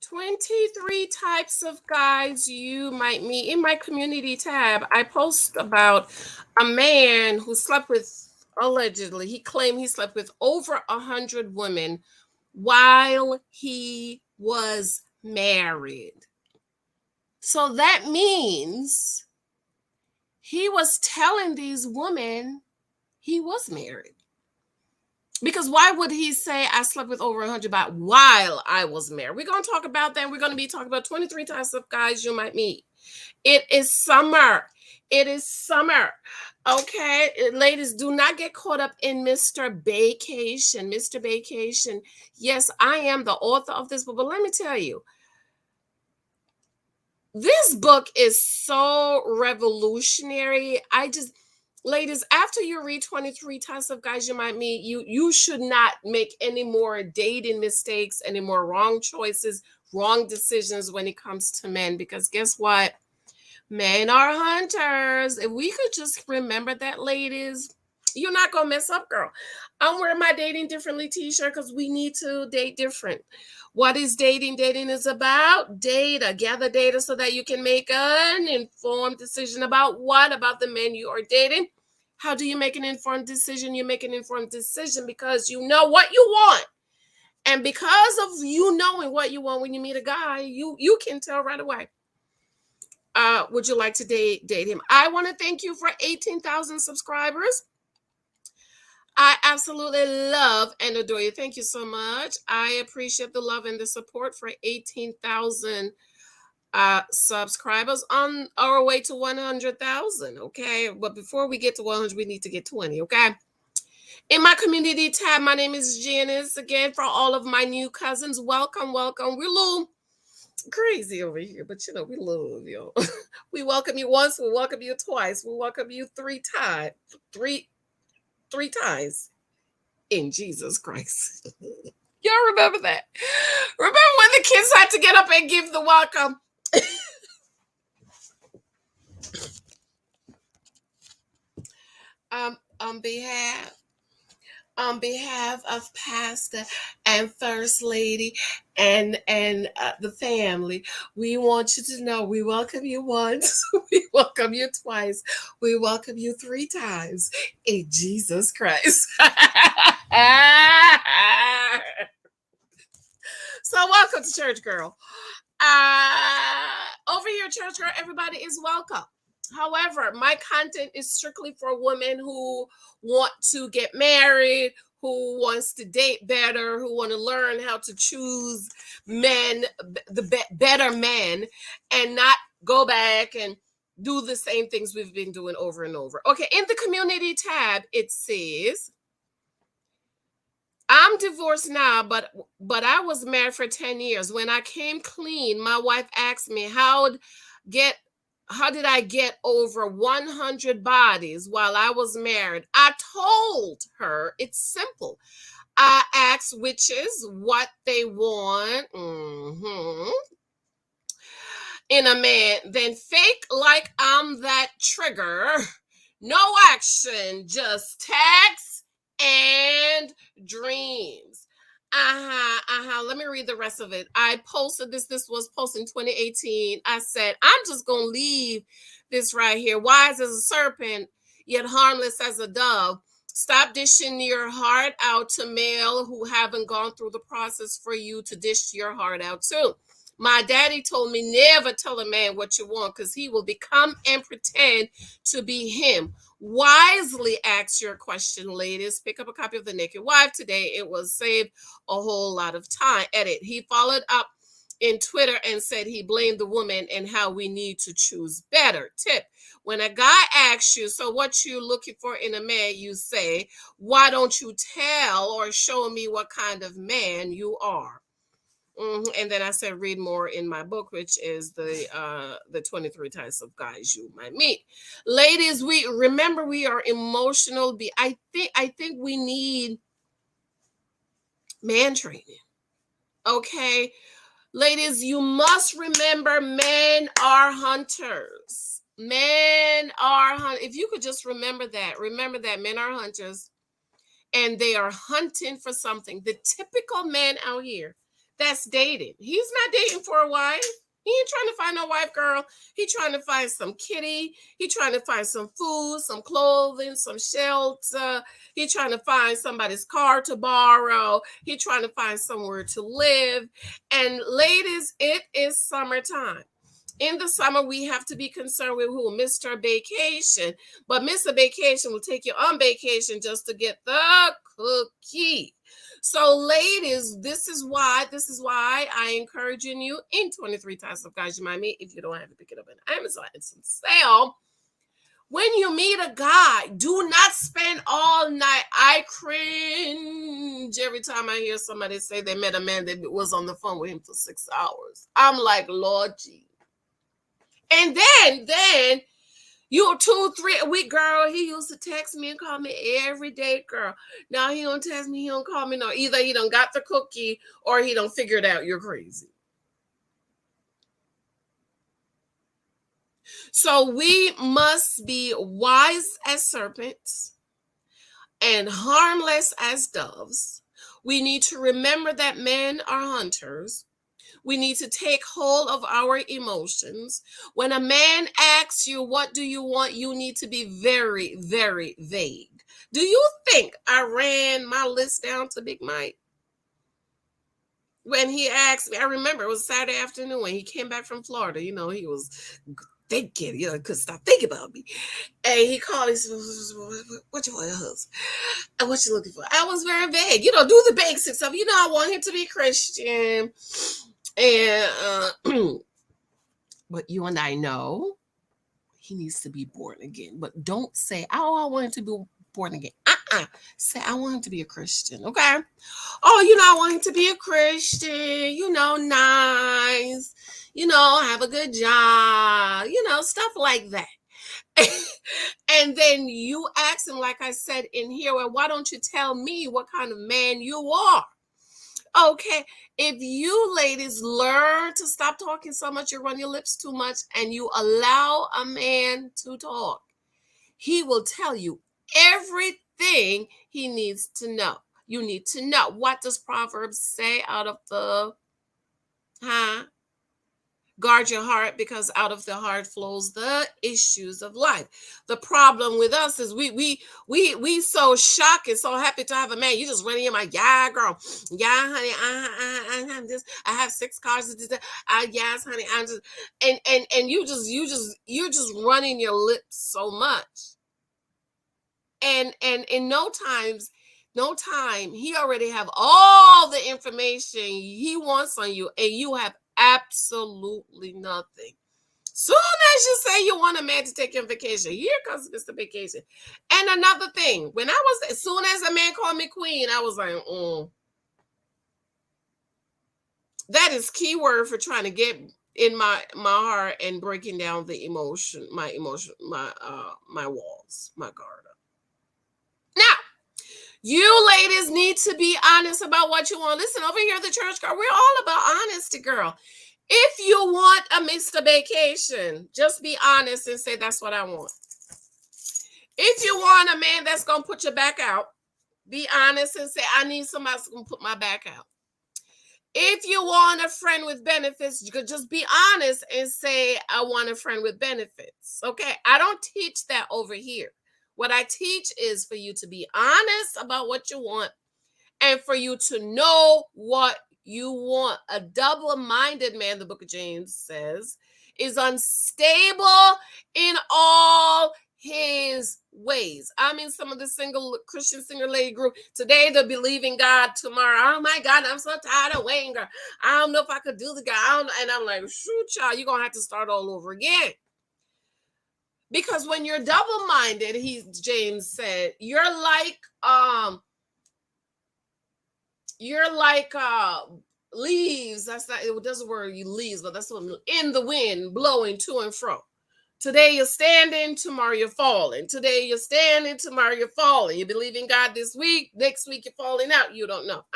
23 types of guys you might meet. In my community tab, I post about a man who slept with, allegedly, he claimed he slept with over 100 women while he was married. So that means he was telling these women he was married. Because why would he say I slept with over 100 while I was married? We're going to talk about that. We're going to be talking about 23 types of guys you might meet. It is summer. It is summer. Okay, ladies, do not get caught up in Mr. Vacation. Mr. Vacation. Yes, I am the author of this book, but let me tell you, this book is so revolutionary. Ladies, after you read 23 types of guys you might meet, you should not make any more dating mistakes, any more wrong choices, wrong decisions when it comes to men, because guess what? Men are hunters. If we could just remember that, ladies, you're not gonna mess up, girl. I'm wearing my dating differently t-shirt because we need to date different. What is dating? Dating is about data. Gather data so that you can make an informed decision about what? About the men you are dating. How do you make an informed decision? You make an informed decision because you know what you want. And because of you knowing what you want when you meet a guy, you can tell right away. Would you like to date him? I want to thank you for 18,000 subscribers. I absolutely love and adore you. Thank you so much. I appreciate the love and the support for 18,000 subscribers on our way to 100,000. Okay, but before we get to 100, we need to get 20. Okay. In my community tab, my name is Janice. Again, for all of my new cousins, welcome, welcome. We're a little crazy over here, but we love you. We welcome you once, we welcome you twice, we welcome you three times in Jesus Christ. Y'all remember that? Remember when the kids had to get up and give the welcome? On behalf of Pastor and First Lady and the family, we want you to know we welcome you once, we welcome you twice, we welcome you three times in Jesus Christ. So welcome to Church Girl. Over here, Church Girl, everybody is welcome. However, my content is strictly for women who want to get married, who wants to date better, who want to learn how to choose men, better men, and not go back and do the same things we've been doing over and over. Okay, in the community tab, it says, I'm divorced now, but I was married for 10 years. When I came clean, my wife asked me how did I get over 100 bodies while I was married? I told her it's simple. I asked witches what they want in a man, then fake like I'm that trigger. No action, just text and dreams. Let me read the rest of it. I posted this. This was posted in 2018. I said, I'm just going to leave this right here. Wise as a serpent, yet harmless as a dove. Stop dishing your heart out to male who haven't gone through the process for you to dish your heart out to. My daddy told me never tell a man what you want because he will become and pretend to be him. Wisely ask your question, ladies. Pick up a copy of The Naked Wife today. It will save a whole lot of time. Edit. He followed up in Twitter and said he blamed the woman and how we need to choose better. Tip. When a guy asks you, so what you looking for in a man, you say, why don't you tell or show me what kind of man you are? And then I said, read more in my book, which is the 23 types of guys you might meet. Ladies, we are emotional. I think we need man training. Okay, ladies, you must remember men are hunters. Men are hunters. If you could just remember that men are hunters, and they are hunting for something. The typical man out here, that's dating. He's not dating for a wife. He ain't trying to find no wife, girl. He trying to find some kitty. He trying to find some food, some clothing, some shelter. He trying to find somebody's car to borrow. He trying to find somewhere to live. And ladies, it is summertime. In the summer, we have to be concerned with who? Mr. Vacation. But Mr. Vacation will take you on vacation just to get the cookie. So, ladies, this is why I encouraging you in 23 Types of Guys You Might Meet. If you don't have to pick it up on Amazon, it's on sale. When you meet a guy, do not spend all night. I cringe every time I hear somebody say they met a man that was on the phone with him for 6 hours. I'm like, Lord Jesus. And then you 2-3 a week, girl. He used to text me and call me every day, girl. Now he don't text me, he don't call me. No, either he don't got the cookie or he don't figure it out. You're crazy. So we must be wise as serpents and harmless as doves. We need to remember that men are hunters. We need to take hold of our emotions. When a man asks you, what do you want? You need to be very, very vague. Do you think I ran my list down to Big Mike? When he asked me, I remember it was Saturday afternoon when he came back from Florida. You know, he was thinking, couldn't stop thinking about me. And he called, he said, what you want, husband? And what you looking for? I was very vague. Do the basic stuff. I want him to be Christian. And but you and I know he needs to be born again. But don't say, oh, I want him to be born again. Say, I want him to be a Christian, okay? Oh, I want him to be a Christian, nice, have a good job, stuff like that. And then you ask him, like I said in here, well, why don't you tell me what kind of man you are? Okay, if you ladies learn to stop talking so much, you run your lips too much, and you allow a man to talk, he will tell you everything he needs to know. You need to know. What does Proverbs say? Out of the guard your heart, because out of the heart flows the issues of life. The problem with us is we so shocked and so happy to have a man. You just running in my, yeah, girl, yeah, honey, I have this, I have 6 cars, yes, honey, I'm just, and you're just running your lips so much, and in no time he already have all the information he wants on you, and you have absolutely nothing. Soon as you say you want a man to take you on vacation, here comes Mr. Vacation. And another thing, as soon as a man called me queen, I was like, That is key word for trying to get in my heart and breaking down the my walls, my guard up. Now, you ladies need to be honest about what you want. Listen, over here at the church, girl, we're all about honesty, girl. If you want a Mr. Vacation, just be honest and say, that's what I want. If you want a man that's going to put your back out, be honest and say, I need somebody that's going to put my back out. If you want a friend with benefits, you could just be honest and say, I want a friend with benefits. Okay, I don't teach that over here. What I teach is for you to be honest about what you want and for you to know what you want. A double-minded man, the book of James says, is unstable in all his ways. I mean, some of the Christian single lady group today, they'll believe in God. Tomorrow, oh my God, I'm so tired of waiting, girl. I don't know if I could do the guy. And I'm like, shoot, child, you're gonna have to start all over again. Because when you're double-minded, James said, you're like leaves. That's not, it doesn't word you leaves, but that's what in the wind blowing to and fro. Today you're standing, tomorrow you're falling. Today you're standing, tomorrow you're falling. You believe in God this week, next week you're falling out. You don't know.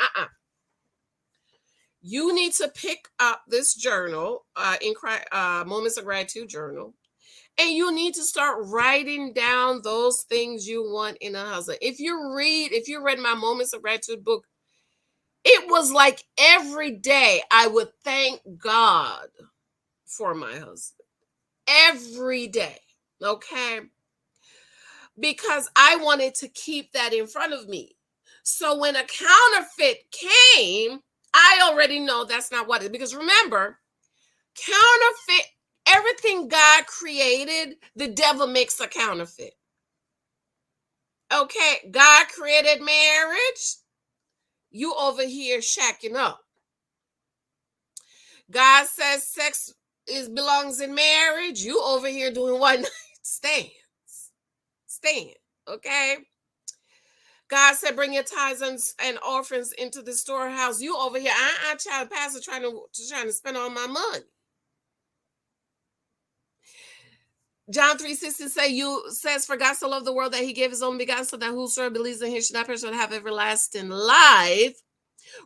You need to pick up this journal, Moments of Gratitude journal, and you need to start writing down those things you want in a husband. If you read my Moments of Gratitude book, It was like every day I would thank God for my husband. Every day. Okay. Because I wanted to keep that in front of me. So when a counterfeit came, I already know that's not what it is. Because remember, counterfeit, everything God created, the devil makes a counterfeit. Okay, God created marriage. You over here shacking up. God says sex belongs in marriage. You over here doing one night stands. Stand. Okay. God said, bring your tithes and offerings into the storehouse. You over here, child pastor trying to spend all my money. John 3:16 says, for God so loved the world that he gave his only begotten, so that whosoever believes in him should not perish but have everlasting life.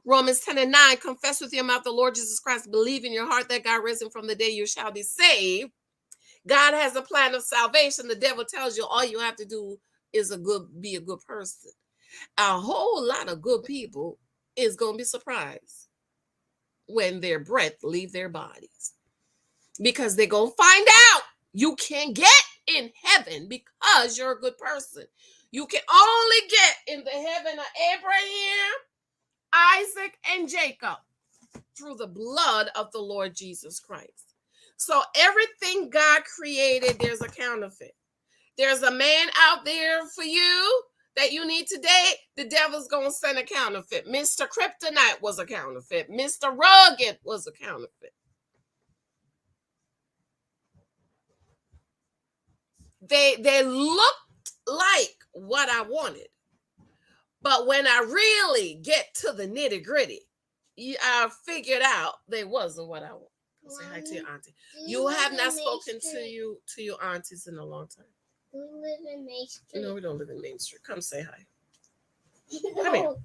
Romans 10:9, confess with your mouth the Lord Jesus Christ, believe in your heart that God raised him from the dead, you shall be saved. God has a plan of salvation. The devil tells you all you have to do is be a good person. A whole lot of good people is going to be surprised when their breath leave their bodies, because they're going to find out you can get in heaven because you're a good person. You can only get in the heaven of Abraham, Isaac, and Jacob through the blood of the Lord Jesus Christ. So everything God created, there's a counterfeit. There's a man out there for you that you need to date. The devil's going to send a counterfeit. Mr. Kryptonite was a counterfeit. Mr. Rugged was a counterfeit. They looked like what I wanted. But when I really get to the nitty gritty, I figured out they wasn't what I wanted. Say hi to your auntie. You have not spoken to your aunties in a long time. We live in Main Street. No, we don't live in Main Street. Come say hi. No. Come here.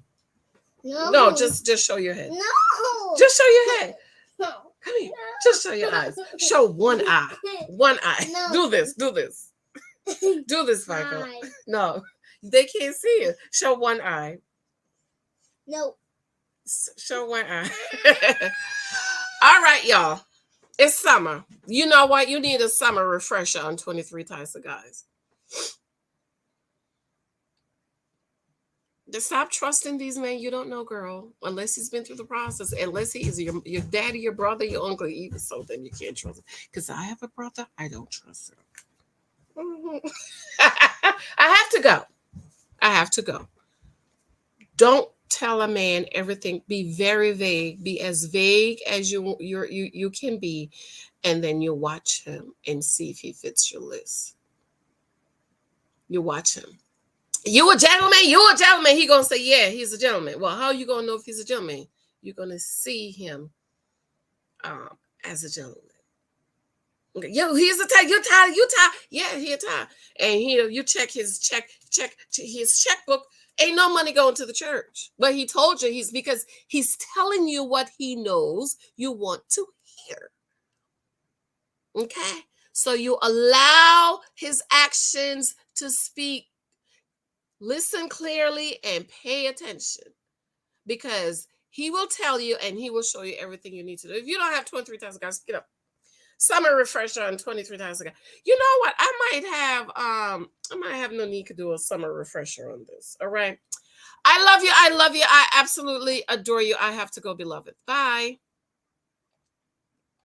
No. No, just show your head. No. Just show your head. No. Come here. Just show your eyes. Show one eye. One eye. No. Do this. Do this. Do this, Michael. No, they can't see it. Show one eye. No. Show one eye. All right, y'all. It's summer. You know what? You need a summer refresher on 23 Types of Guys. Just stop trusting these men you don't know, girl. Unless he's been through the process. Unless he is your daddy, your brother, your uncle, even so, then you can't trust him. Because I have a brother, I don't trust him. I have to go. I have to go. Don't tell a man everything. Be very vague. Be as vague as you can be, and then you watch him and see if he fits your list. You watch him. You a gentleman? You a gentleman? He gonna say, yeah, he's a gentleman. Well, how are you gonna know if he's a gentleman? You're gonna see him as a gentleman. Yo, he's a tie. You tie. Yeah, he a tie. And you check his his checkbook. Ain't no money going to the church. But he told you because he's telling you what he knows you want to hear. Okay? So you allow his actions to speak. Listen clearly and pay attention, because he will tell you and he will show you everything you need to do. If you don't have 23 Types of Guys, get up. Summer refresher on 23 Types of Guys. You know what? I might have no need to do a summer refresher on this. All right. I love you. I absolutely adore you. I have to go, beloved. Bye.